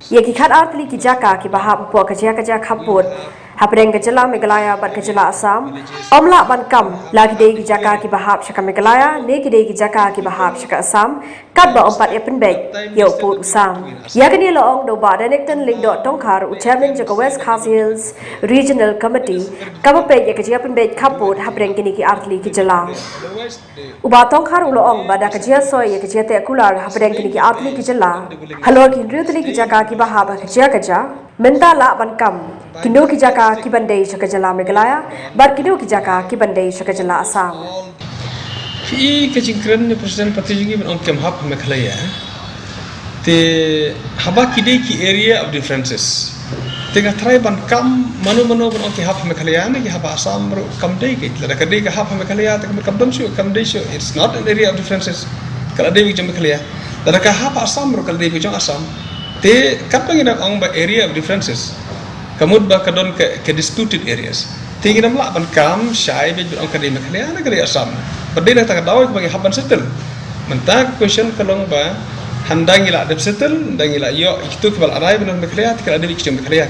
Ye ki khat artli ki jaka ki bahap po kaja khaput hapreng kajala Meghalaya bat kajala Assam omla ban kam lagi dei ki jaka ki bahap shaka Meghalaya ne ki dei ki jaka ki bahap shaka Assam kat ba ompat epen bek yo put usam yakani lo ong do ba denekten ling do tongkhar u chairman jaka West Khas Hills Regional Committee kaba pe ye kajia pen bek khaput hapreng kini ki artli ki jala uba tongkhar ulo ong bada kajia soy ye kajia te kular hapreng kini ki artli ki jala halor ki ryutli ki jaka ki bahap kajia kaja menta la ban kam kindo ki jaka ki bandei shaka jala Meghalaya bar kindo ki jaka ki bandei shaka jala Assam Fi kecingkran Presiden Parti Jungi ben kem hab Meghalaya te haba kidei ki area of differences tengah try ban kam mano ben kem hab Meghalaya ne ki haba Assam ro kam dei ki la kadei ka hab Meghalaya te kam dam shu kam dei shu it's not an area of differences kala dei ki Meghalaya la ka haba Assam ro kala dei ki Assam te kapang ina ong ba area of differences kamud ba kadon ke disputed areas tinggi nam la ban kam shai be ong kadei Meghalaya na kadei Assam padai na ta daw bagi haban settle menta question kalong ba handang ila adep settle handang ila yo itu kebal arai benar Meghalaya tikal ada ki Meghalaya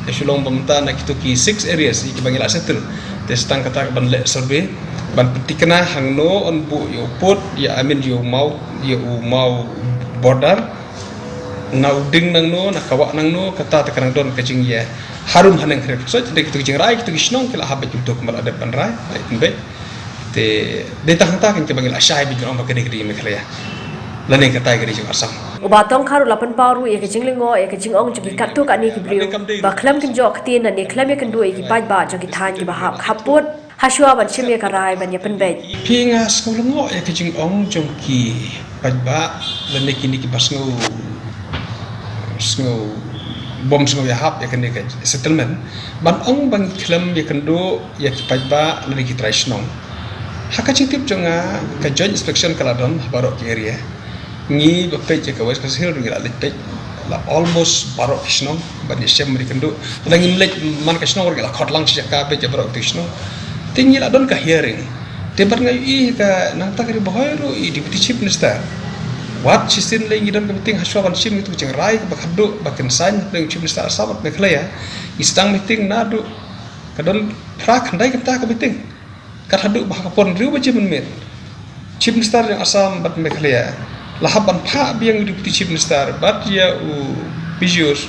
ya sulong bamta na kitu ki 6 areas ki bagi ila settle te stang kata ban le survey ban petikna hangno on bu yo put ya amin yo mau border nau ding nang no na kawa nang no kata ta kanang don kacing ya harum hanang krek so te kitu jing rai kitu snong kila habat kitu kebal adep ban rai be te detang ta kan ke bagi la shai bi jong ba kede Meghalaya lane katai kede jong Assam uba tongkhar ulapan paru ye kajing lingo ye kajing ong juki katu kani ki brio ba khlam kin jo khti na ne khlam ye kan do ki pai ba jogi than ki bahap khaput hasua ban chim ye karai ban ye pen be pinga skolengo ye kajing ong jong ki pai ba lane kini ki basngo bom sengo ya hap ya kan ke settlement ban ong bang khlam ya kan do ya ki pai ba lane ki try snong haka cintip jonga ka joint inspection kala don barok ki area ni ba pe je ka West Khas Hills ngira lit pe la almost barok snong ban ni sem ri kan do langi mlek man ka snong ngira khot lang si ka pe je barok ti snong tingi la don ka hearing te bar ngai I ka nang ta kari bohoiro I deputy chief minister wat sisin le ngidan ka meeting haswa ban sim itu jeng rai ba khaddo ba kan san le chief minister Assam Meghalaya istang meeting nadu kadon pra khandai ka ta ka meeting ka haddu ba ka pon riu ba je men chief minister yang Assam bat Meghalaya lahaban pha biang deputy chief minister bat ya bijus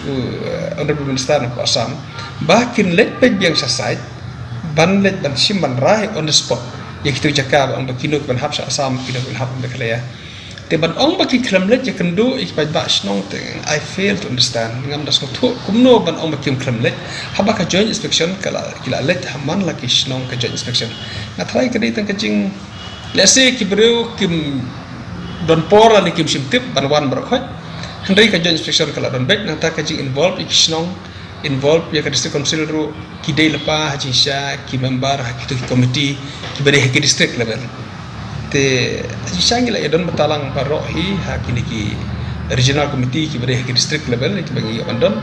honorable minister of Assam bakin let pe biang sasai ban let ban sim ban rai on the spot ya kitu jaka ang bakino ban hap sa Assam kino ban hap Meghalaya te ban ong baki klam let ya kendo ik pai ba snong te I fail to understand ngam das ko kumno ban ong baki klam let haba ka joint inspection kila let haman la ki snong ka joint inspection na try ka dei tang ka jing let's say ki breu kim don pora ni kim sim tip ban wan bro khoi handai ka joint inspection kala don bek na ta ka jing involve ik snong involve ya ka district council ro ki dei lepa haji sha ki member ha ki committee ki bade ki district level te isang ila don batalang barohi ha kini ki regional committee ki bade ki district level ki bagi abandon